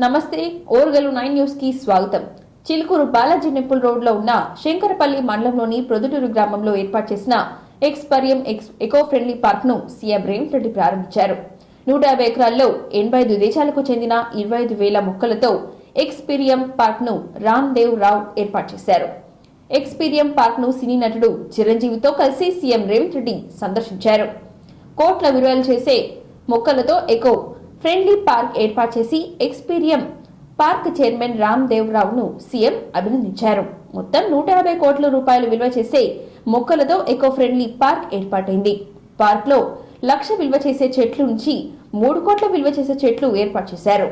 నమస్తే ఓర్గలు 9 న్యూస్ కి స్వాగతం. చిలుకూరు బాలాజీ టెంపుల్ రోడ్ లో ఉన్న శంకరపల్లి మండలంలోని ప్రొద్దుటూరు గ్రామంలో ఏర్పాటు చేసిన ఎక్స్పరియం ఎకో ఫ్రెండ్లీ పార్క్ ను సీఎం రేవంత్ రెడ్డి ప్రారంభించారు. 150 ఎకరాల్లో 85 దేశాలకు చెందిన 25,000 మొక్కలతో ఎక్స్పీరియం పార్క్ ను రామ్ దేవ్ రావ్ ఏర్పాటు చేశారు. ఎక్స్పీరియం పార్క్ ను సినీ నటుడు చిరంజీవితో కలిసి సీఎం రేవంత్ రెడ్డి సందర్శించారు. కోట్ల విలువలు చేసే మొక్కలతో ఎకో ఫ్రెండ్లీ పార్క్ ఏర్పాటు చేసి Experium park chairman Ram Dev రావును సీఎం అభినందించారు. మొత్తం 150 కోట్ల రూపాయలు విలువ చేసే మొక్కలతో ఎకో ఫ్రెండ్లీ పార్క్ ఏర్పాటైంది. పార్క్ లో 1,00,000 విలువ చేసే చెట్లు నుంచి 3 కోట్ల విలువ చేసే చెట్లు ఏర్పాటు చేశారు.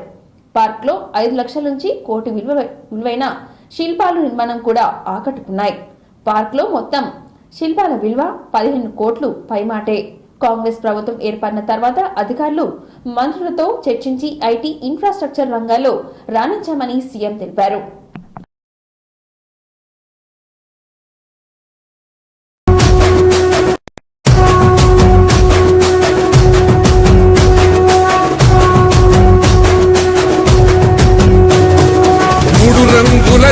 పార్క్ లో 5 లక్షల నుంచి కోటి విలువైన శిల్పాలు నిర్మాణం కూడా ఆకట్టుకున్నాయి. పార్క్ లో మొత్తం శిల్పాల విలువ 15 కోట్లు పైమాటే. కాంగ్రెస్ ప్రభుత్వం ఏర్పడిన తర్వాత అధికారులు మంత్రులతో చర్చించి ఐటీ ఇన్ఫ్రాస్ట్రక్చర్ రంగాల్లో రాణించామని సీఎం తెలిపారు.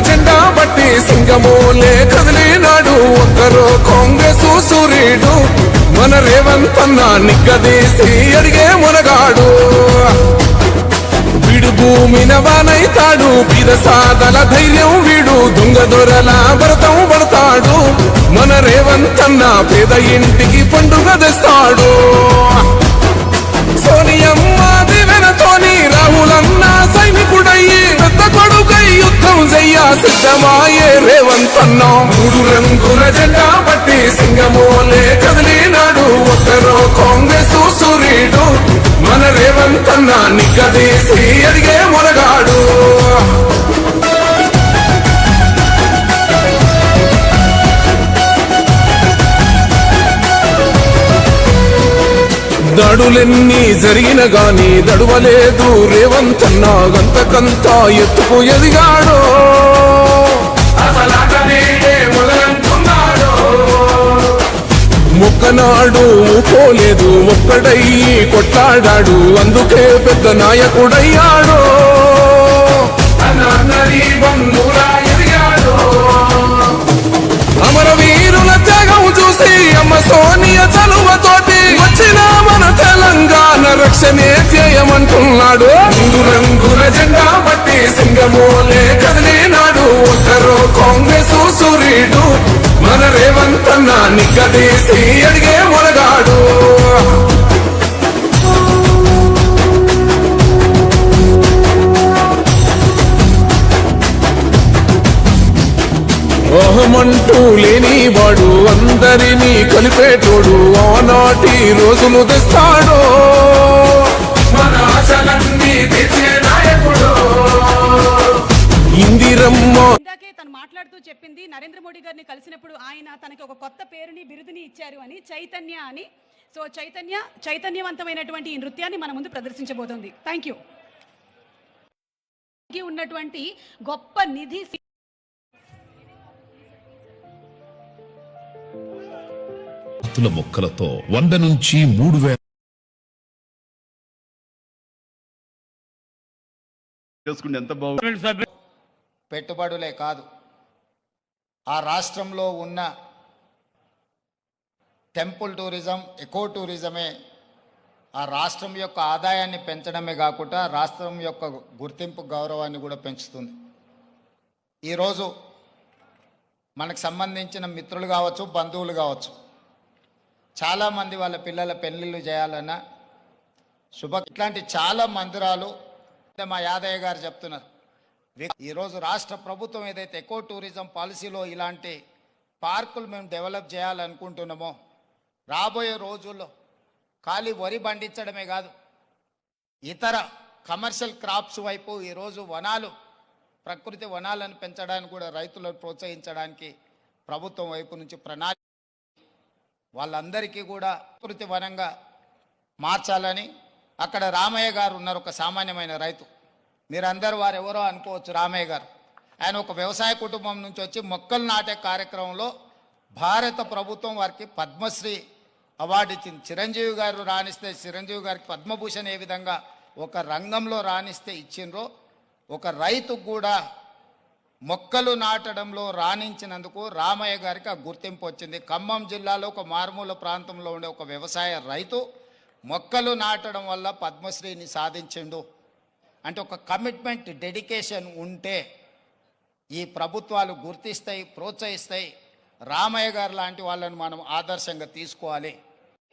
జెండా బట్టి సింగమోలే కదిలినాడు ఒక్కరో కాంగ్రెస్ సూర్యుడు మన రేవంత్ అన్న నిగ్గదీసి అడిగే మునగాడు. వీడు భూమిన వానైతాడు పీద సాదల ధైర్యం వీడు దొంగ దొరల భరతం పడతాడు. మన రేవంత్ అన్న పేద ఇంటికి పండుగ తెస్తాడు. సోనియమ్మ దివెనతోని రాహులన్న సైనికుడయ్యి పెద్ద కొడుకై యుద్ధం చెయ్య సిద్ధమాయే రేవంత్ అన్న 3 రంగుల జెండా బట్టి సింగమోలే కదిలినాడు ఒక్కరో కాంగ్రెస్ సూర్యుడు మన రేవంత్ అన్న నిగ్గదీసి అడిగే మునగాడు. దడులెన్ని జరిగిన గాని దడువలేదు రేవంత్ అన్న గంతకంత ఎత్తుకు ఎదిగాడు. మొక్కనాడు పోలేదు ఒక్కడయ్యి కొట్లాడాడు అందుకే పెద్ద నాయకుడయ్యాడు. అమరవీరుల త్యాగం చూసి అమ్మ సోనియ చలువతోటి వచ్చిన మన తెలంగాణ రక్షణే చేయమంటున్నాడు. 3 రంగుల జెండా బట్టి సింగమోలే కదిలినాడు ఒక్కరో కాంగ్రెస్ సూర్యుడు మన రేవంత్ అన్న నిగ్గదీసి అడిగే మునగాడు. ఓహమంటూ లేనివాడు అందరినీ కలిపేటోడు ఆనాటి రోజులు తెస్తాడు. మన ఆశలన్నీ తెచ్చే నాయకుడు ఇందిరమ్మ. ఇందాకే తను మాట్లాడుతూ చెప్పింది నరేంద్ర మోడీ గారిని కలిసినప్పుడు ఆయన తనకి ఒక కొత్త పేరుని బిరుదుని ఇచ్చారు అని, చైతన్య అని. సో చైతన్యవంతమైనటువంటి ఈ నృత్యాన్ని మన ముందు ప్రదర్శించబోతోంది. Thank you. ఉన్నటువంటి గొప్ప నిధి మొక్కలతో 100 నుంచి 3,000 పెట్టుబడులే కాదు, ఆ రాష్ట్రంలో ఉన్న టెంపుల్ టూరిజం, ఎకో టూరిజమే ఆ రాష్ట్రం యొక్క ఆదాయాన్ని పెంచడమే కాకుండా రాష్ట్రం యొక్క గుర్తింపు గౌరవాన్ని కూడా పెంచుతుంది. ఈరోజు మనకు సంబంధించిన మిత్రులు కావచ్చు, బంధువులు కావచ్చు, చాలామంది వాళ్ళ పిల్లల పెళ్ళిళ్ళు చేయాలన్నా ఇట్లాంటి చాలా మందిరాలు మా యాదయ్య గారు చెప్తున్నారు. ఈరోజు రాష్ట్ర ప్రభుత్వం ఏదైతే ఎకో టూరిజం పాలసీలో ఇలాంటి పార్కులు మేము డెవలప్ చేయాలనుకుంటున్నామో రాబోయే రోజుల్లో ఖాళీ వరి పండించడమే కాదు, ఇతర కమర్షియల్ క్రాప్స్ వైపు ఈరోజు ప్రకృతి వనాలను పెంచడానికి కూడా రైతులను ప్రోత్సహించడానికి ప్రభుత్వం వైపు నుంచి ప్రణాళిక వాళ్ళందరికీ కూడా ప్రకృతి వనంగా మార్చాలని. అక్కడ రామయ్య గారు ఉన్నారు, ఒక సామాన్యమైన రైతు. మీరందరూ వారు ఎవరో అనుకోవచ్చు. రామయ్య గారు ఆయన ఒక వ్యవసాయ కుటుంబం నుంచి వచ్చి మొక్కలు నాటే కార్యక్రమంలో భారత ప్రభుత్వం వారికి పద్మశ్రీ అవార్డు ఇచ్చింది. చిరంజీవి గారు రాణిస్తే చిరంజీవి గారికి పద్మభూషణ్ ఏ విధంగా ఒక రంగంలో రాణిస్తే ఇచ్చిండ్రో ఒక రైతు కూడా మొక్కలు నాటడంలో రాణించినందుకు రామయ్య గారికి ఆ గుర్తింపు వచ్చింది. ఖమ్మం జిల్లాలో ఒక మారుమూల ప్రాంతంలో ఉండే ఒక వ్యవసాయ రైతు మొక్కలు నాటడం వల్ల పద్మశ్రీని సాధించిండు. అంటే ఒక కమిట్మెంట్, డెడికేషన్ ఉంటే ఈ ప్రభుత్వాలు గుర్తిస్తాయి, ప్రోత్సహిస్తాయి. రామయ్య గారు లాంటి వాళ్ళని మనం ఆదర్శంగా తీసుకోవాలి.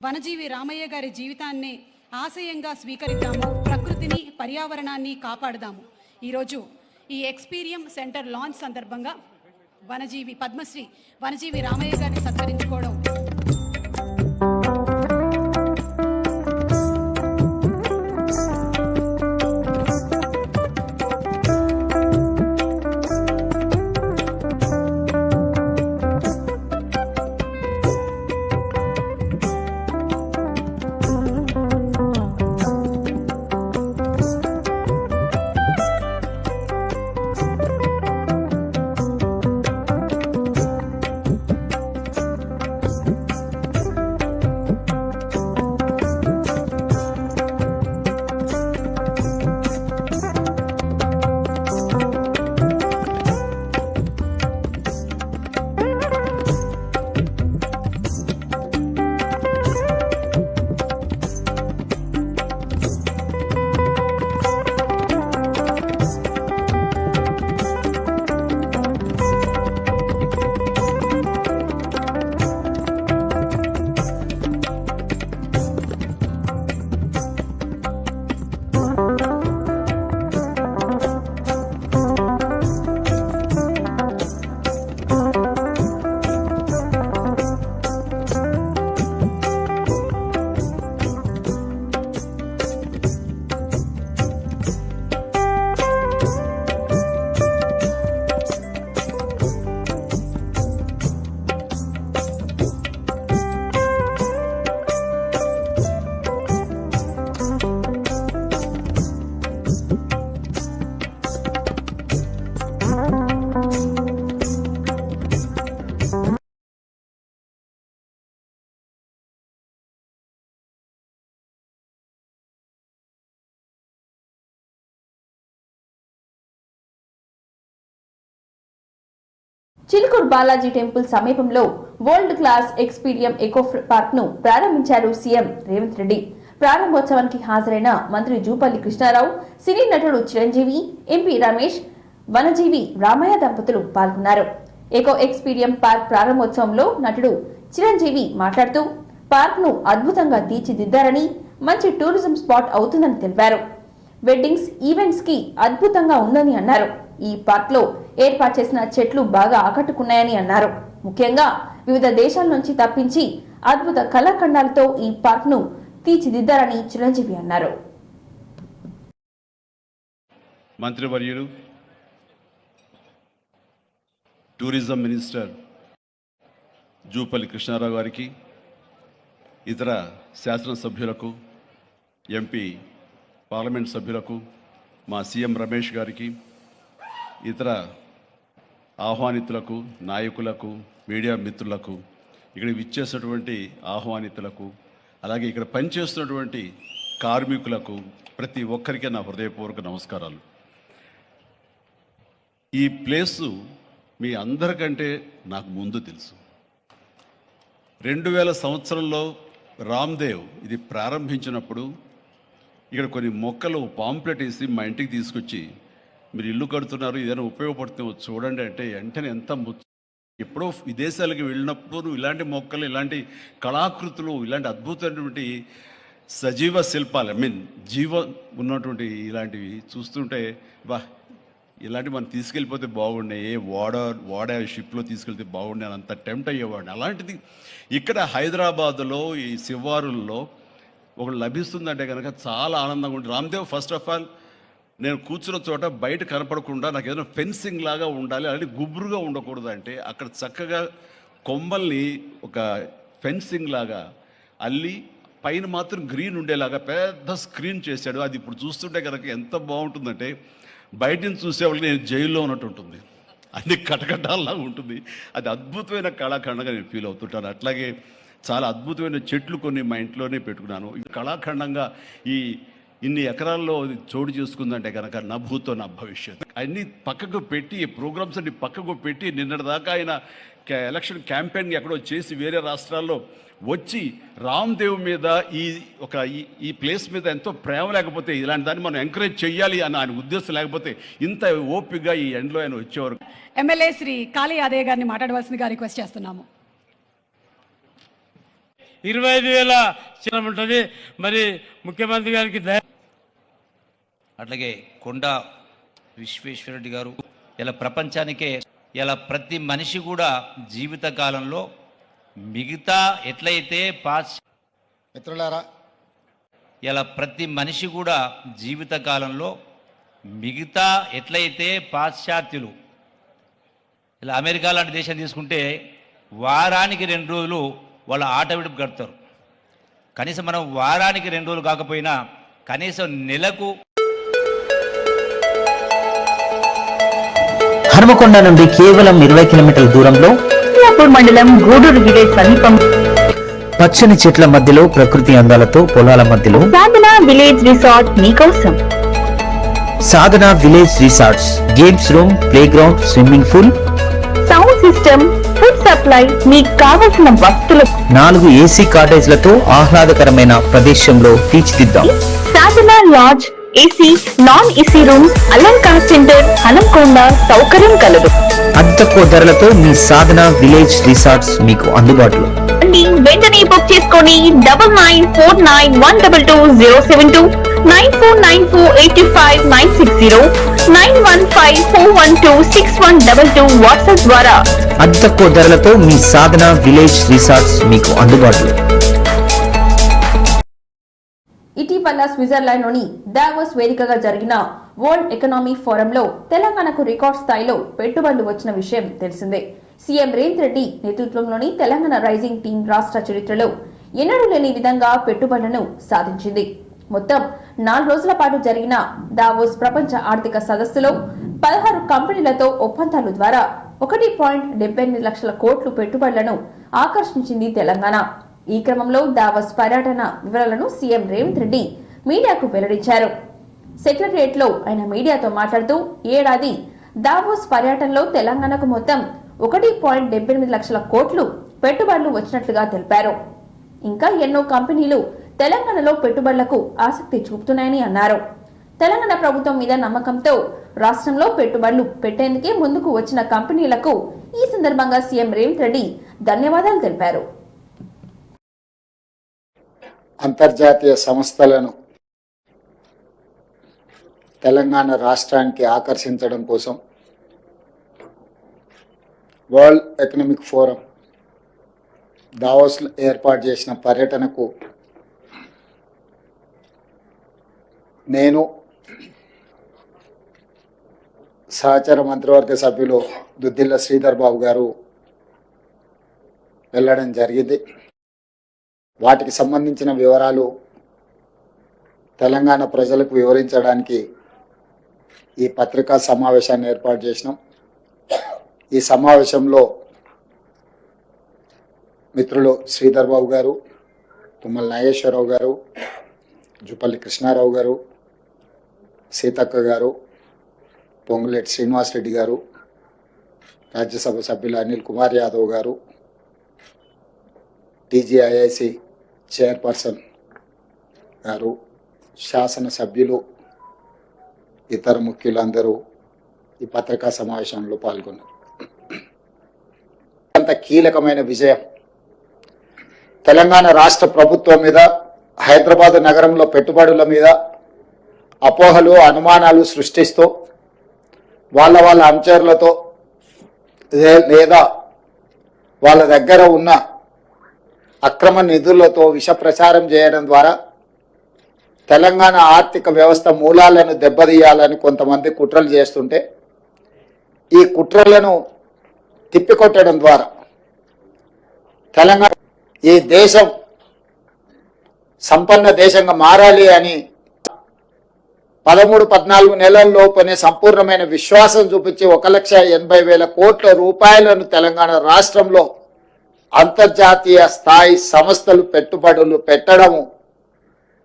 వనజీవి రామయ్య గారి జీవితాన్ని ఆశయంగా స్వీకరిద్దాము, ప్రకృతిని, పర్యావరణాన్ని కాపాడుదాము. ఈరోజు ఈ ఎక్స్పీరియం సెంటర్ లాంచ్ సందర్భంగా పద్మశ్రీ వనజీవి రామయ్య గారిని సత్కరించుకోవడం చిలుకూరు బాలాజీ టెంపుల్ సమీపంలో world class Experium echo park ను ప్రారంభించారు సీఎం రేవంత్ రెడ్డి. ప్రారంభోత్సవానికి హాజరైన మంత్రి జూపల్లి కృష్ణారావు, సినీ నటుడు చిరంజీవి, ఎంపీ రమేష్, వనజీవి రామయ్య దంపతులు పాల్గొన్నారు. ఎకో ఎక్స్పీరియం పార్క్ ప్రారంభోత్సవంలో నటుడు చిరంజీవి మాట్లాడుతూ పార్క్ ను అద్భుతంగా తీర్చిదిద్దారని, మంచి టూరిజం స్పాట్ అవుతుందని తెలిపారు. వెడ్డింగ్స్, ఈవెంట్స్ కి అద్భుతంగా ఉందని అన్నారు. ఈ పార్క్ లో ఏర్పాటు చేసిన చెట్లు బాగా ఆకట్టుకున్నాయని అన్నారు. ముఖ్యంగా వివిధ దేశాల నుంచి తప్పించి అద్భుత కళాఖండాలతో ఈ పార్క్ ను తీర్చిదిద్దారని చిరంజీవి అన్నారు. మంత్రివర్యులు, టూరిజం మినిస్టర్ జూపల్లి కృష్ణారావు గారికి, ఇతర శాసనసభ్యులకు, ఎంపీ పార్లమెంట్ సభ్యులకు, మా సీఎం రమేష్ గారికి, ఇతర ఆహ్వానితులకు, నాయకులకు, మీడియా మిత్రులకు, ఇక్కడ విచ్చేసినటువంటి ఆహ్వానితులకు, అలాగే ఇక్కడ పనిచేస్తున్నటువంటి కార్మికులకు, ప్రతి ఒక్కరికి నా హృదయపూర్వక నమస్కారాలు. ఈ ప్లేసు మీ అందరికంటే నాకు ముందు తెలుసు. 2000 సంవత్సరంలో రామ్దేవ్ ఇది ప్రారంభించినప్పుడు ఇక్కడ కొన్ని మొక్కలు పాంప్లెట్ వేసి మా ఇంటికి తీసుకొచ్చి, మీరు ఇల్లు కడుతున్నారు, ఏదైనా ఉపయోగపడుతుందో చూడండి అంటే వెంటనే ఎంత ఎప్పుడో విదేశాలకు వెళ్ళినప్పుడు నువ్వు ఇలాంటి మొక్కలు, ఇలాంటి కళాకృతులు, ఇలాంటి అద్భుతమైనటువంటి సజీవ శిల్పాలు, జీవం ఉన్నటువంటి ఇలాంటివి చూస్తుంటే ఇలాంటివి మనం తీసుకెళ్ళిపోతే బాగుండే, వాడ షిప్లో తీసుకెళ్తే బాగుండే అని అంత టెంప్ట్ అయ్యేవాడిని. అలాంటిది ఇక్కడ హైదరాబాదులో ఈ శివారుల్లో ఒకటి లభిస్తుందంటే కనుక చాలా ఆనందంగా ఉంటుంది. రామ్దేవ్ ఫస్ట్ ఆఫ్ ఆల్ నేను కూర్చున్న చోట బయట కనపడకుండా నాకు ఏదైనా ఫెన్సింగ్ లాగా ఉండాలి, అలాంటి గుబురుగా ఉండకూడదు అంటే అక్కడ చక్కగా కొమ్మల్ని ఒక ఫెన్సింగ్ లాగా అల్లి పైన మాత్రం గ్రీన్ ఉండేలాగా పెద్ద స్క్రీన్ చేశాడు. అది ఇప్పుడు చూస్తుంటే కనుక ఎంత బాగుంటుందంటే బయట నుంచి చూసేవాళ్ళకి నేను జైల్లో ఉన్నట్టు ఉంటుంది, అన్ని కటకటాల్లాగా ఉంటుంది. అది అద్భుతమైన కళాఖండంగా నేను ఫీల్ అవుతుంటాను. అట్లాగే చాలా అద్భుతమైన చెట్లు కొన్ని మా ఇంట్లోనే పెట్టుకున్నాను. కళాఖండంగా ఈ ఇన్ని ఎకరాల్లో చోటు చేసుకుందంటే కనుక నా భూతో నా భవిష్యత్ అన్ని పక్కకు పెట్టి ప్రోగ్రామ్స్ అన్ని పక్కకు పెట్టి నిన్నటిదాకా ఆయన ఎలక్షన్ క్యాంపెయిన్ ఎక్కడో చేసి వేరే రాష్ట్రాల్లో వచ్చి రామ్దేవ్ మీద ఈ ప్లేస్ మీద ఎంతో ప్రేమ లేకపోతే ఇలాంటి దాన్ని మనం ఎంకరేజ్ చేయాలి అని ఆయన ఉద్దేశం లేకపోతే ఇంత ఓపికగా ఈ ఎండ్లో ఆయన వచ్చేవారు. ఎమ్మెల్యే శ్రీ కాళీ యాదయ్య గారిని మాట్లాడవలసిందిగా రిక్వెస్ట్ చేస్తున్నాము. 25,000 చిత్రం ఉంటుంది. మరి ముఖ్యమంత్రి గారికి అట్లాగే కొండా విశ్వేశ్వరరెడ్డి గారు ఇలా ప్రపంచానికే ఇలా ప్రతి మనిషి కూడా జీవిత కాలంలో మిగతా ఎట్లయితే మిత్రులారా, ఇలా ప్రతి మనిషి కూడా జీవిత కాలంలో మిగతా ఎట్లయితే పాశ్చాత్యులు ఇలా అమెరికా లాంటి దేశం తీసుకుంటే వారానికి 2 రోజులు వాళ్ళ ఆట విడుపు గడుపుతారు. కనీసం మనం వారానికి 2 రోజులు కాకపోయినా కనీసం నెలకు. హనుమకొండ నుండి కేవలం 20 కిలోమీటర్ల దూరంలో మండలం గూడూరు విలేజ్ సమీపం పచ్చని చెట్ల మధ్యలో ప్రకృతి అందాలతో పొలాల మధ్యలో సాధన విలేజ్ రిసార్ట్ మీకోసం. Sadhana village resorts games room, playground, swimming pool, sound system, food supply, మీకు కావలసిన వస్తువులు 4 ఏసీ కాటేజ్లతో ఆహ్లాదకరమైన ప్రదేశంలో తీర్చిదిద్దాం. Sadhana lodge, AC, non AC room, Alankar centre, Hanumakonda సౌకర్యం కలదు. అతి తక్కువ ధరలతో మీ సాధన విలేజ్ రిసార్ట్స్ మీకు అందుబాటులో. వెంటనే బుక్ చేసుకొని 9949122072 949485960915412612 వాట్సాప్ ద్వారా అతి తక్కువ ధరలతో మీ సాధన విలేజ్ రిసార్ట్స్ మీకు అందుబాటులో. ఇటీవల స్విట్జర్లాండ్లోని దావోస్ వేదికగా జరిగిన వరల్డ్ ఎకనామిక్ ఫోరంలో తెలంగాణకు రికార్డ్ స్థాయిలో పెట్టుబడులు వచ్చిన విషయం తెలిసిందే. సీఎం రేవంత్ రెడ్డి నేతృత్వంలోని తెలంగాణ రైజింగ్ టీం రాష్ట్ర చరిత్రలో ఎన్నడూ లేని విధంగా పెట్టుబడులను సాధించింది. మొత్తం 4 రోజుల పాటు జరిగిన దావోస్ ప్రపంచ ఆర్థిక సదస్సులో 16 కంపెనీలతో ఒప్పందాల ద్వారా 1.78 లక్షల కోట్ల పెట్టుబడులను ఆకర్షించింది తెలంగాణ. ఈ క్రమంలో దావోస్ పర్యటన వివరాలను సీఎం రేవంత్ రెడ్డి మీడియాకు వెల్లడించారు. సెక్రటరియట్ లో ఆయన మీడియాతో మాట్లాడుతూ ఏడాది దావోస్ పర్యటనలో తెలంగాణకు మొత్తం 1.78 లక్షల కోట్లు పెట్టుబడులు వచ్చినట్లుగా తెలిపారు. ఇంకా ఎన్నో కంపెనీలు తెలంగాణలో పెట్టుబడులకు ఆసక్తి చూపుతున్నాయని అన్నారు. తెలంగాణ ప్రభుత్వం మీద నమ్మకంతో రాష్ట్రంలో పెట్టుబడులు పెట్టేందుకే ముందుకు వచ్చిన కంపెనీలకు ఈ సందర్భంగా సీఎం రేవంత్ రెడ్డి ధన్యవాదాలు తెలిపారు. అంతర్జాతీయ సంస్థలను తెలంగాణ రాష్ట్రానికి ఆకర్షించడం కోసం వరల్డ్ ఎకనామిక్ ఫోరం దావోస్ ఏర్పాటు చేసిన పర్యటనకు నేను సహచర మంత్రివర్గ సభ్యులు దుద్దిల్ల శ్రీధర్ బాబు గారు వెళ్ళడం జరిగింది. వాటికి సంబంధించిన వివరాలు తెలంగాణ ప్రజలకు వివరించడానికి ఈ పత్రికా సమావేశాన్ని ఏర్పాటు చేసినాం. ఈ సమావేశంలో మిత్రులు శ్రీధర్ బాబు గారు, తుమ్మల నాగేశ్వరరావు గారు, జుపల్లి కృష్ణారావు గారు, సీతక్క గారు, పొంగులేటి శ్రీనివాసరెడ్డి గారు, రాజ్యసభ సభ్యులు అనిల్ కుమార్ యాదవ్ గారు, టీజీఐఐసి చైర్పర్సన్ గారు, శాసనసభ్యులు, ఇతర ముఖ్యులందరూ ఈ పత్రికా సమావేశంలో పాల్గొన్నారు. అంత కీలకమైన విజయం తెలంగాణ రాష్ట్ర ప్రభుత్వం మీద, హైదరాబాద్ నగరంలో పెట్టుబడుల మీద అపోహలు, అనుమానాలు సృష్టిస్తూ వాళ్ళ అనుచరులతో లేదా వాళ్ళ దగ్గర ఉన్న అక్రమ నిధులతో విష ప్రచారం చేయడం ద్వారా తెలంగాణ ఆర్థిక వ్యవస్థ మూలాలను దెబ్బతీయాలని కొంతమంది కుట్రలు చేస్తుంటే ఈ కుట్రలను తిప్పికొట్టడం ద్వారా తెలంగాణ ఈ దేశం సంపన్న దేశంగా మారాలి అని 13-14 నెలల్లోపనే సంపూర్ణమైన విశ్వాసం చూపించి 1,80,000 కోట్ల రూపాయలను తెలంగాణ రాష్ట్రంలో అంతర్జాతీయ స్థాయి సంస్థలు పెట్టుబడులు పెట్టడము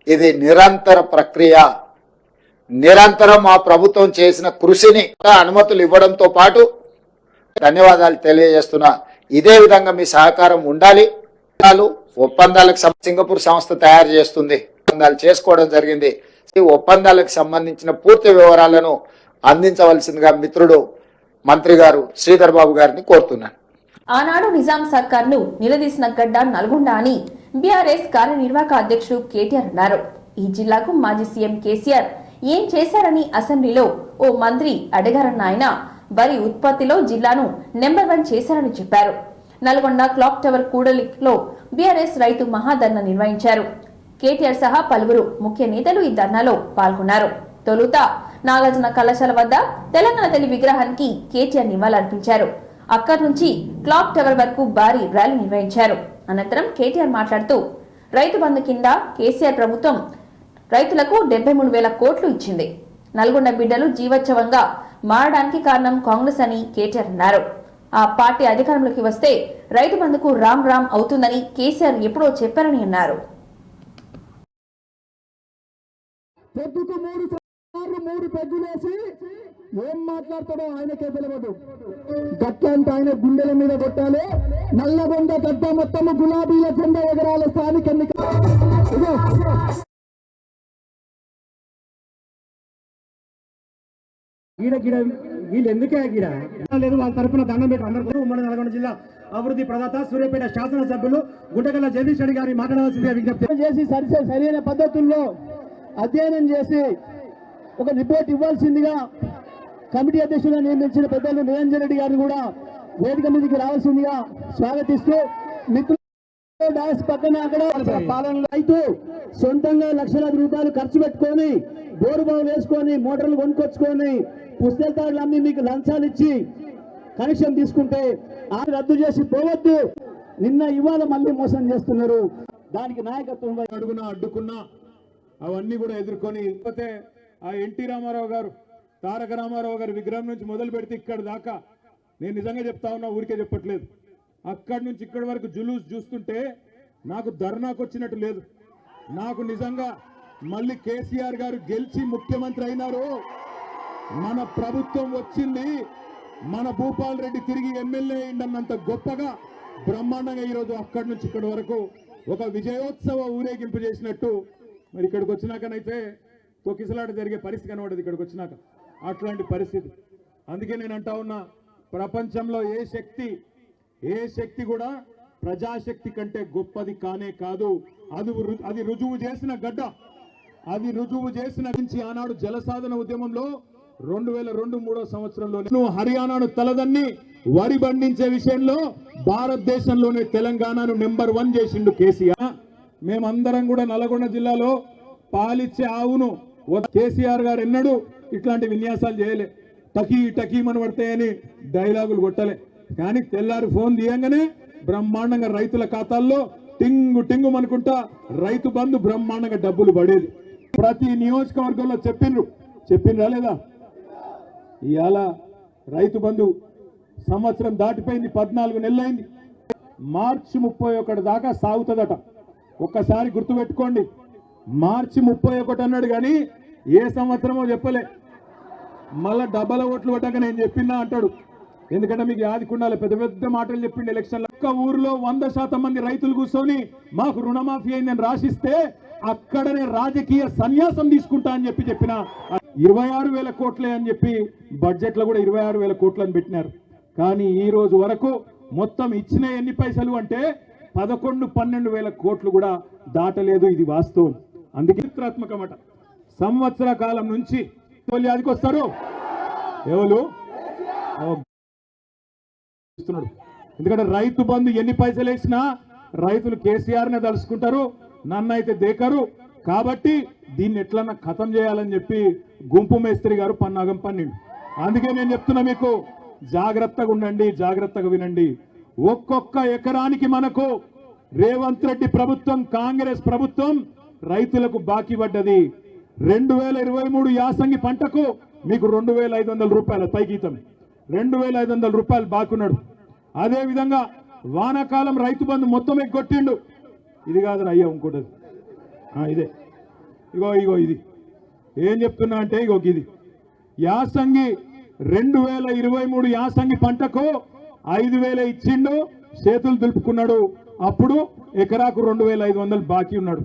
ఇది నిరంతర ప్రక్రియ. నిరంతరం ఆ ప్రభుత్వం చేసిన కృషిని అనుమతులు ఇవ్వడంతో పాటు ధన్యవాదాలు తెలియజేస్తున్నా. ఇదే విధంగా మీ సహకారం ఉండాలి. ఒప్పందాలకు సింగపూర్ సంస్థ తయారు చేస్తుంది, ఒప్పందాలు చేసుకోవడం జరిగింది. ఈ ఒప్పందాలకు సంబంధించిన పూర్తి వివరాలను అందించవలసిందిగా మిత్రుడు మంత్రి గారు శ్రీధర్ బాబు గారిని కోరుతున్నాను. ఆనాడు నిజాం సర్కార్ను నిలదీసిన గడ్డ నల్గొండ అని బీఆర్ఎస్ కార్యనిర్వాహక అధ్యక్షుడు కేటీఆర్ అన్నారు. ఈ జిల్లాకు మాజీ సీఎం కేసీఆర్ ఏం చేశారని అసెంబ్లీలో ఓ మంత్రి అడిగారన్న ఆయన వరి ఉత్పత్తిలో జిల్లాను నెంబర్ 1 చేశారని చెప్పారు. నల్గొండ క్లాక్ టవర్ కూడలిలో బీఆర్ఎస్ రైతు మహాధర్నా నిర్వహించారు. కేటీఆర్ సహా పలువురు ముఖ్య నేతలు ఈ ధర్నాలో పాల్గొన్నారు. తొలుత నాగార్జున కళాశాల వద్ద తెలంగాణ తల్లి విగ్రహానికి కేటీఆర్ నివాళులర్పించారు. అక్కడి నుంచి క్లాక్ టవర్ వరకు భారీ ర్యాలీ నిర్వహించారు. అనంతరం కేటీఆర్ మాట్లాడుతూ రైతు బంధు కింద కేసీఆర్ ప్రభుత్వం రైతులకు 73,000 కోట్లు ఇచ్చింది. నల్గొండ బిడ్డలు జీవోత్సవంగా మారడానికి కారణం కాంగ్రెస్ అని కేటీఆర్ అన్నారు. ఆ పార్టీ అధికారంలోకి వస్తే రైతు బంధుకు రామ్ రామ్ అవుతుందని కేసీఆర్ ఎప్పుడో చెప్పారని అన్నారు. పొద్దుకు 3 సార్లు 3 పెగ్గులేసి ఏం మాట్లాడతాడో ఆయనకే తెలియదు. గట్లంటే ఆయన గుండెల మీద కొట్టాలి. నల్లగొండ గడ్డ మొత్తము గులాబీల జెండా ఎగరాల స్థానిక ఎన్నిక. వీళ్ళు ఎందుకే గిడ లేదు, వాళ్ళ తరఫున దండం పెట్టి అందరూ ఉమ్మడి నల్గొండ జిల్లా అభివృద్ధి ప్రదాత సూర్యాపేట శాసనసభ్యులు గుంటగల్ల జగదీష్ రెడ్డి గారిని మాట్లాడవలసిందిగా విజ్ఞప్తి చేసి సరైన పద్ధతుల్లో అధ్యయనం చేసి ఒక రిపోర్ట్ ఇవ్వాల్సిందిగా కమిటీ అధ్యక్షులుగా నియమించిన పెద్దలు నిరంజన్ రెడ్డి గారిని కూడా వేదిక మీదకి రావాల్సిందిగా స్వాగతిస్తూ మిత్రులు డాస్ పక్కన అక్కడ పాలన రైతు సొంతంగా లక్షలాది రూపాయలు ఖర్చు పెట్టుకొని బోరు బావులు వేసుకొని మోటార్లు కొనుక్కొచ్చుకొని పుస్తకాలు అమ్మి మీకు లంచాలు ఇచ్చి కనెక్షన్ తీసుకుంటే ఆ రద్దు చేసి పోవద్దు. నిన్న ఇవాళ మళ్ళీ మోసం చేస్తున్నారు. దానికి నాయకత్వం అడ్డుకున్నా అవన్నీ కూడా ఎదుర్కొని లేకపోతే ఆ ఎన్టీ రామారావు గారు తారక రామారావు గారి విగ్రహం నుంచి మొదలు పెడితే ఇక్కడ దాకా నేను నిజంగా చెప్తా ఉన్నా, ఊరికే చెప్పట్లేదు. అక్కడి నుంచి ఇక్కడి వరకు జులూస్ చూస్తుంటే నాకు ధర్నాకు వచ్చినట్టు లేదు. నాకు నిజంగా మళ్ళీ కేసీఆర్ గారు గెలిచి ముఖ్యమంత్రి అయినారు, మన ప్రభుత్వం వచ్చింది, మన భూపాల్ రెడ్డి తిరిగి ఎమ్మెల్యే అయిందన్నంత గొప్పగా బ్రహ్మాండంగా ఈరోజు అక్కడి నుంచి ఇక్కడి వరకు ఒక విజయోత్సవ ఊరేగింపు చేసినట్టు మరి ఇక్కడికి వచ్చినాకనైతే తొక్కిసలాట జరిగే పరిస్థితి కనబడదు. ఇక్కడికి వచ్చినాక అట్లాంటి పరిస్థితి. అందుకే నేను అంటా ఉన్నా, ప్రపంచంలో ఏ శక్తి కూడా ప్రజాశక్తి కంటే గొప్పది కానే కాదు. అది రుజువు చేసిన గడ్డ. అది రుజువు చేసిన నుంచి ఆనాడు జలసాధన ఉద్యమంలో 2002-03 సంవత్సరంలో హర్యానాను తలదన్ని వరి పండించే విషయంలో భారతదేశంలోనే తెలంగాణను నెంబర్ 1 చేసిండు కేసీఆర్. మేమందరం కూడా నల్గొండ జిల్లాలో పాలిచ్చే ఆవును కేసీఆర్ గారు ఎన్నడూ ఇట్లాంటి విన్యాసాలు చేయలే. టకీమని పడతాయని డైలాగులు కొట్టలే. కానీ తెల్లారి ఫోన్ తీయంగానే బ్రహ్మాండంగా రైతుల ఖాతాల్లో టింగు అనుకుంటా రైతు బంధు బ్రహ్మాండంగా డబ్బులు పడేది. ప్రతి నియోజకవర్గంలో చెప్పిండ్రా లేదా? ఇవాళ రైతు బంధు సంవత్సరం దాటిపోయింది, 14 నెలలైంది. మార్చి 31 దాకా సాగుతుందట. ఒక్కసారి గుర్తుపెట్టుకోండి, మార్చి 31 అన్నాడు కానీ ఏ సంవత్సరమో చెప్పలే. మళ్ళా డబ్బల ఓట్లు పడ్డాక నేను చెప్పినా అంటాడు. ఎందుకంటే మీకు యాదికుండాలి, పెద్ద మాటలు చెప్పిండు ఎలక్షన్లో. ఒక్క ఊరిలో 100% మంది రైతులు కూర్చొని మాకు రుణమాఫీ అయిందని రాసిస్తే అక్కడనే రాజకీయ సన్యాసం తీసుకుంటా అని చెప్పిన 26,000 కోట్లే అని చెప్పి బడ్జెట్ లో కూడా 26,000 కోట్లని పెట్టినారు. కానీ ఈ రోజు వరకు మొత్తం ఇచ్చిన ఎన్ని పైసలు అంటే 11-12,000 కోట్లు కూడా దాటలేదు. ఇది వాస్తవం. అందుకే చరిత్రాత్మకమట. సంవత్సర కాలం నుంచి యాదికి వస్తారు ఎవరు? ఎందుకంటే రైతు బంధు ఎన్ని పైసలు వేసినా రైతులు కేసీఆర్నే తలుసుకుంటారు, నన్నైతే దేకరు. కాబట్టి దీన్ని ఎట్లన్నా ఖతం చేయాలని చెప్పి గుంపు మేస్త్రి గారు పన్నాగం పన్నిండు. అందుకే నేను చెప్తున్నా మీకు, జాగ్రత్తగా ఉండండి, జాగ్రత్తగా వినండి. ఒక్కొక్క ఎకరానికి మనకు రేవంత్ రెడ్డి ప్రభుత్వం, కాంగ్రెస్ ప్రభుత్వం రైతులకు బాకీ పడ్డది. 2023 యాసంగి పంటకు మీకు 2,500 రూపాయల పైగీతం, 2,500 రూపాయలు బాకున్నాడు. అదేవిధంగా వానాకాలం రైతు బంధు మొత్తం ఎగ్గొట్టిండు. ఇది కాదు అయ్యా, ఇంకోటి ఇదే ఇగో ఇది ఏం చెప్తున్నా అంటే ఇగో ఇది యాసంగి 2023 యాసంగి పంటకు 5,000 ఇచ్చిండు, చేతులు దులుపుకున్నాడు. అప్పుడు ఎకరాకు 2,500 బాకీ ఉన్నాడు.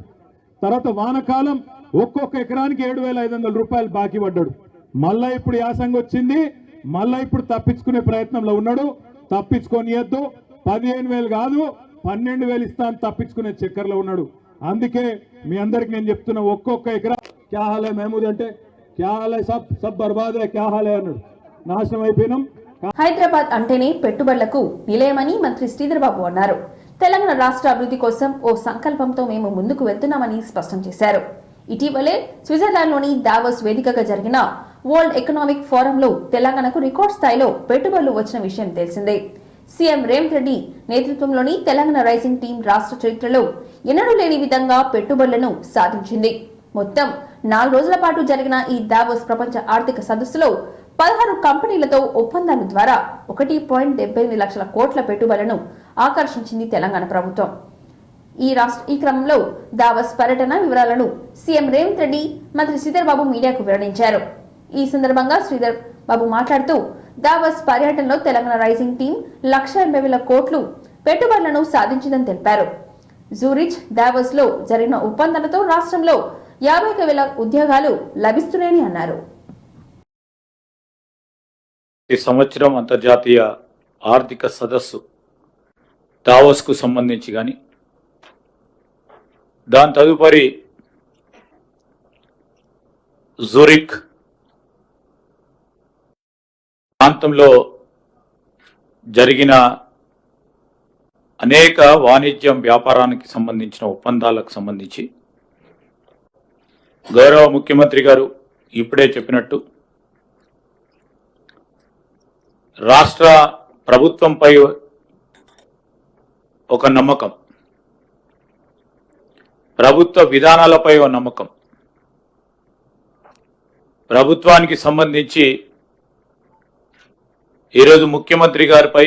తర్వాత వానకాలం ఒక్కొక్క ఎకరానికి 7,500 రూపాయలు బాకీ పడ్డాడు. మళ్ళా ఇప్పుడు యాసంగి వచ్చింది, మళ్ళా ఇప్పుడు తప్పించుకునే ప్రయత్నంలో ఉన్నాడు. తప్పించుకోనియద్దు, 15,000 కాదు 12,000 ఇస్తా అని తప్పించుకునే చక్కర్లో ఉన్నాడు. అందుకే మీ అందరికి నేను చెప్తున్నా, ఒక్కొక్క ఎకరా క్యా హాలే మహమూద్ అంటే క్యా హాలే సబ్ బర్బాద్ క్యా హాలే అన్నాడు. నాశనం అయిపోయినాం. హైదరాబాద్ అంటేనే పెట్టుబడులకు నిలయమని మంత్రి శ్రీధర్ బాబు అన్నారు. తెలంగాణ రాష్ట్ర అభివృద్ధి కోసం ఓ సంకల్పంతో మేము ముందుకు వెళ్తున్నామని స్పష్టం చేశారు. ఇటీవలే స్విట్జర్లాండ్లోని దావోస్ వేదికగా జరిగిన వరల్డ్ ఎకనామిక్ ఫోరంలో తెలంగాణకు రికార్డ్ స్థాయిలో పెట్టుబడులు వచ్చిన విషయం తెలిసిందే. సీఎం రేవంత్ రెడ్డి నేతృత్వంలోని తెలంగాణ రైజింగ్ టీం రాష్ట్ర చరిత్రలో ఎన్నడూ లేని విధంగా పెట్టుబడులను సాధించింది. మొత్తం 4 రోజుల పాటు జరిగిన ఈ దావోస్ ప్రపంచ ఆర్థిక సదస్సులో 16 కంపెనీలతో ఒప్పందాల ద్వారా 1.78 లక్షల కోట్ల పెట్టుబడులను ఆకర్షించింది తెలంగాణ ప్రభుత్వం. ఈ క్రమంలో దావోస్ పర్యటన వివరాలను సీఎం రేవంత్ రెడ్డి, మంత్రి శ్రీధర్ బాబు మీడియాకు వెల్లడించారు. ఈ సందర్భంగా శ్రీధర్ బాబు మాట్లాడుతూ దావోస్ పర్యటనలో తెలంగాణ రైజింగ్ టీం 1,80,000 కోట్లు పెట్టుబడులను సాధించిందని తెలిపారు. జూరిచ్, దావోస్ లో జరిగిన ఒప్పందాలతో రాష్ట్రంలో 51,000 ఉద్యోగాలు లభిస్తున్నాయని అన్నారు. ఈ సంవత్సరం అంతర్జాతీయ ఆర్థిక సదస్సు దావోస్కు సంబంధించి కానీ, దాని తదుపరి జూరిక్ ప్రాంతంలో జరిగిన అనేక వాణిజ్యం వ్యాపారానికి సంబంధించిన ఒప్పందాలకు సంబంధించి గౌరవ ముఖ్యమంత్రి గారు ఇప్పుడే చెప్పినట్టు రాష్ట్ర ప్రభుత్వంపై ఒక నమ్మకం, ప్రభుత్వ విధానాలపై ఒక నమ్మకం, ప్రభుత్వానికి సంబంధించి ఈరోజు ముఖ్యమంత్రి గారిపై,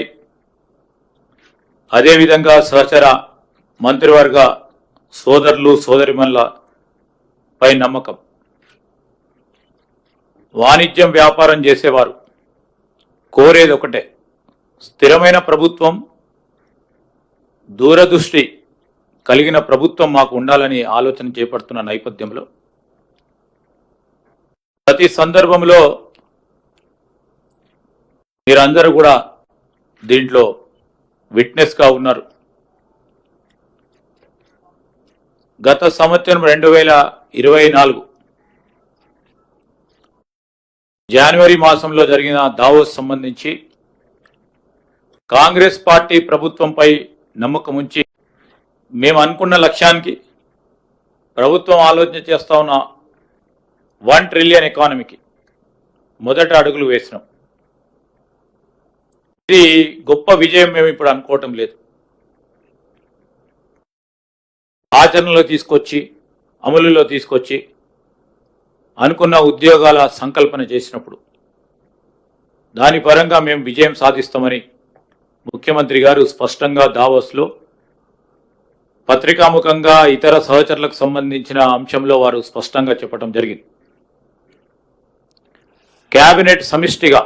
అదేవిధంగా సహచర మంత్రివర్గ సోదరులు సోదరిమణుల పై నమ్మకం. వాణిజ్యం వ్యాపారం చేసేవారు కోరేది ఒకటే, స్థిరమైన ప్రభుత్వం, దూరదృష్టి కలిగిన ప్రభుత్వం మాకు ఉండాలని ఆలోచన చేపడుతున్న నేపథ్యంలో ప్రతి సందర్భంలో మీరందరూ కూడా దీంట్లో విట్నెస్గా ఉన్నారు. గత సంవత్సరం 2024 జనవరి మాసంలో జరిగిన దావోస్ సంబంధించి కాంగ్రెస్ పార్టీ ప్రభుత్వంపై నమ్మకం ఉంచి మేము అనుకున్న లక్ష్యానికి ప్రభుత్వం ఆలోచన చేస్తా ఉన్న 1 ట్రిలియన్ ఎకానమీకి మొదట అడుగులు వేసినాం. ఇది గొప్ప విజయం మేము ఇప్పుడు అనుకోవటం లేదు. ఆచరణలో తీసుకొచ్చి, అమలులో తీసుకొచ్చి అనుకున్న ఉద్యోగాల సంకల్పన చేసినప్పుడు దాని పరంగా మేము విజయం సాధిస్తామని ముఖ్యమంత్రి గారు స్పష్టంగా దావోస్లో పత్రికాముఖంగా ఇతర సహచరులకు సంబంధించిన అంశంలో వారు స్పష్టంగా చెప్పడం జరిగింది. కేబినెట్ సమిష్టిగా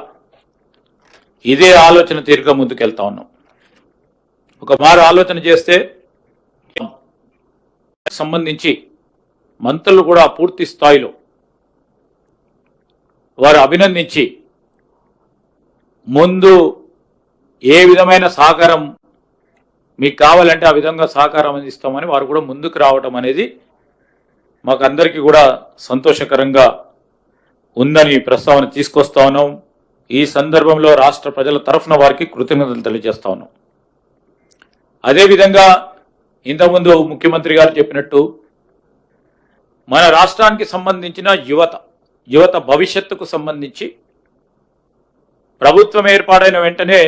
ఇదే ఆలోచన తీరుగా ముందుకెళ్తా ఉన్నాం. ఒక మారు ఆలోచన చేస్తే సంబంధించి మంత్రులు కూడా పూర్తి స్థాయిలో వారు అభినందించి ముందు ఏ విధమైన సహకారం మీకు కావాలంటే ఆ విధంగా సహకారం అందిస్తామని వారు కూడా ముందుకు రావడం అనేది మాకందరికీ కూడా సంతోషకరంగా ఉందని ప్రస్తావన తీసుకొస్తా ఉన్నాం. ఈ సందర్భంలో రాష్ట్ర ప్రజల తరఫున వారికి కృతజ్ఞతలు తెలియజేస్తా ఉన్నాం. అదేవిధంగా ఇంతకుముందు ముఖ్యమంత్రి గారు చెప్పినట్టు మన రాష్ట్రానికి సంబంధించిన యువత భవిష్యత్తుకు సంబంధించి ప్రభుత్వం ఏర్పాటైన వెంటనే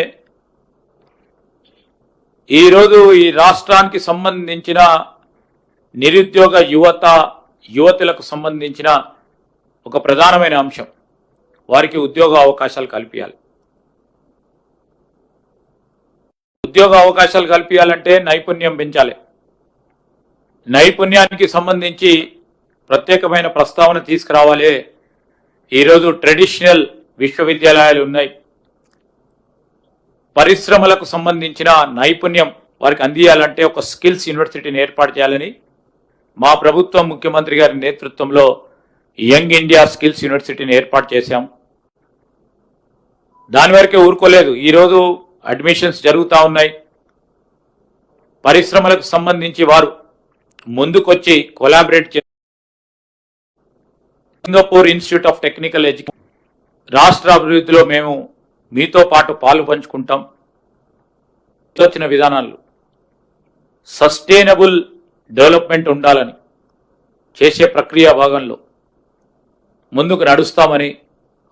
ఈరోజు ఈ రాష్ట్రానికి సంబంధించిన నిరుద్యోగ యువతులకు సంబంధించిన ఒక ప్రధానమైన అంశం వారికి ఉద్యోగ అవకాశాలు కల్పించాలి. ఉద్యోగ అవకాశాలు కల్పించాలంటే నైపుణ్యం పెంచాలి. నైపుణ్యానికి సంబంధించి ప్రత్యేకమైన ప్రస్తావన తీసుకురావాలి. ఈరోజు ట్రెడిషనల్ విశ్వవిద్యాలయాలు ఉన్నాయి. పరిశ్రమలకు సంబంధించిన నైపుణ్యం వారికి అందియాలంటే ఒక స్కిల్స్ యూనివర్సిటీని ఏర్పాటు చేయాలని మా ప్రభుత్వం ముఖ్యమంత్రి గారి నేతృత్వంలో యంగ్ ఇండియా స్కిల్స్ యూనివర్సిటీని ఏర్పాటు చేశాం. దాని వరకే ఊరుకోలేదు. ఈరోజు అడ్మిషన్స్ జరుగుతూ ఉన్నాయి. పరిశ్రమలకు సంబంధించి వారు ముందుకొచ్చి కొలాబరేట్ చే Singapore institute of technical education రాష్ట్ర అభివృద్ధిలో మేము మీతో పాటు పాలు పంచుకుంటాం. వచ్చిన విధానాలు సస్టైనబుల్ డెవలప్మెంట్ ఉండాలని చేసే ప్రక్రియ భాగంలో ముందుకు నడుస్తామని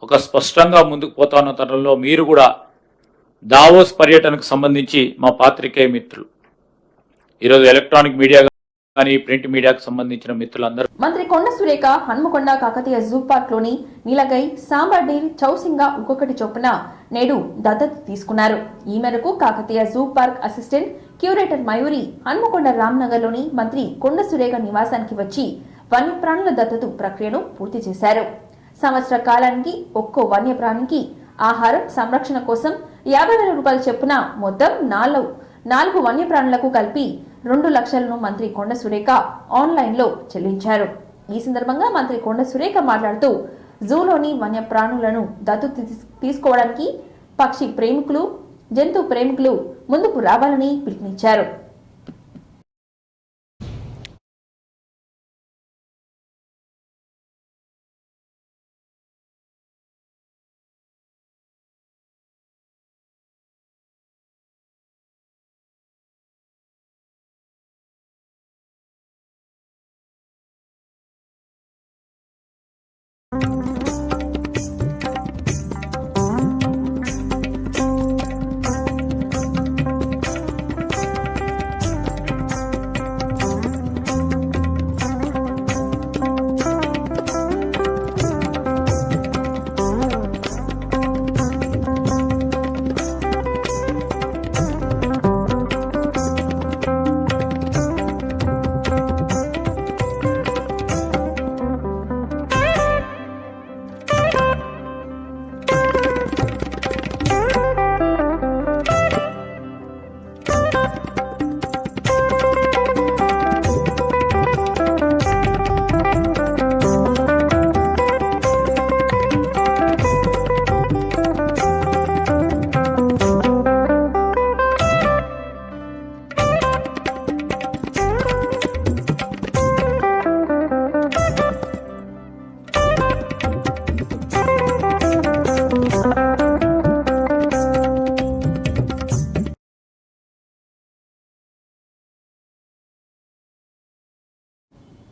ఒక స్పష్టంగా ముందుకు పోతున్న తరుణంలో మీరు కూడా దావోస్ పర్యటనకు సంబంధించి మా పాత్రికేయ మిత్రులు, ఈరోజు ఎలక్ట్రానిక్ మీడియా కానీ ప్రింట్ మీడియాకు సంబంధించిన మిత్రులందరూ మంత్రి కొండ సురేఖ హన్మకొండ కాకతీయ జూ పార్క్ లోని నీలగై, సాంబర్డీర్, చౌసింగా ఒక్కొక్కటి చొప్పున నేడు దత్తత తీసుకున్నారు. ఈ మేరకు Kakatiya zoo park assistant curator Mayuri Hanamkonda Ramnagar లోని మంత్రి కొండ సురేఖ నివాసానికి వచ్చి వన్యప్రాణుల దత్తత ప్రక్రియను పూర్తి చేశారు. సంవత్సర కాలానికి ఒక్కో వన్యప్రాణికి ఆహారం, సంరక్షణ కోసం 50,000 రూపాయల చొప్పున మొత్తం 4 వన్యప్రాణులకు కలిపి 2 లక్షలను మంత్రి కొండ సురేఖ ఆన్లైన్ లో చెల్లించారు. ఈ సందర్భంగా మంత్రి కొండ సురేఖ మాట్లాడుతూ జూలోని వన్యప్రాణులను దత్తత తీసుకోవడానికి పక్షి ప్రేమికులు, జంతు ప్రేమికులు ముందుకు రావాలని పిలుపునిచ్చారు.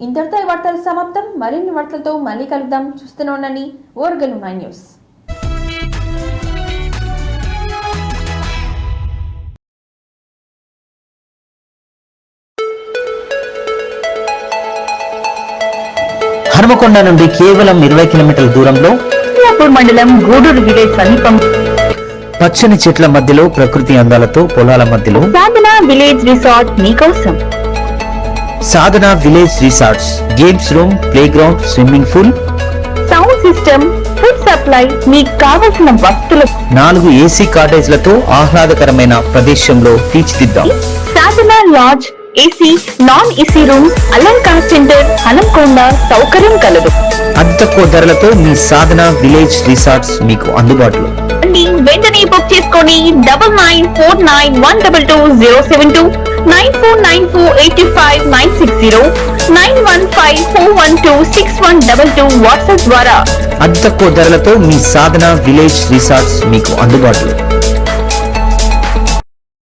ఇంతటితో ఈ వార్తలు సమాప్తం. మరిన్ని వార్తలతో మళ్ళీ కలుద్దాం. చూస్తూనే ఉండండి ఓర్గల్ 9 న్యూస్. హనుమకొండ నుండి కేవలం 20 కిలోమీటర్ల దూరంలో మియాపూర్ మండలం గూడూరు విలేజ్ సమీపం పచ్చని చెట్ల మధ్యలో ప్రకృతి అందాలతో పొలాల మధ్యలో సాధన విలేజ్ రిసార్ట్ మీకోసం. Sadhana village resorts games room, playground, swimming pool, sound system, food supply, మీకు కావలసిన వస్తువులు 4 ఏసీ కాటేజ్లతో ఆహ్లాదకరమైన ప్రదేశంలో తీర్చిదిద్దాం. Sadhana lodge, AC, non AC room, Alankar centre, Hanumakonda సౌకర్యం కలదు. అతి తక్కువ ధరలతో మీ సాధన విలేజ్ రిసార్ట్స్ మీకు అందుబాటులో. వెంటనే బుక్ చేసుకొని 9949122072 949485960915412612 వాట్సాప్ ద్వారా అతి తక్కువ ధరలతో మీ సాధన విలేజ్ రిసార్ట్స్ మీకు అందుబాటులో.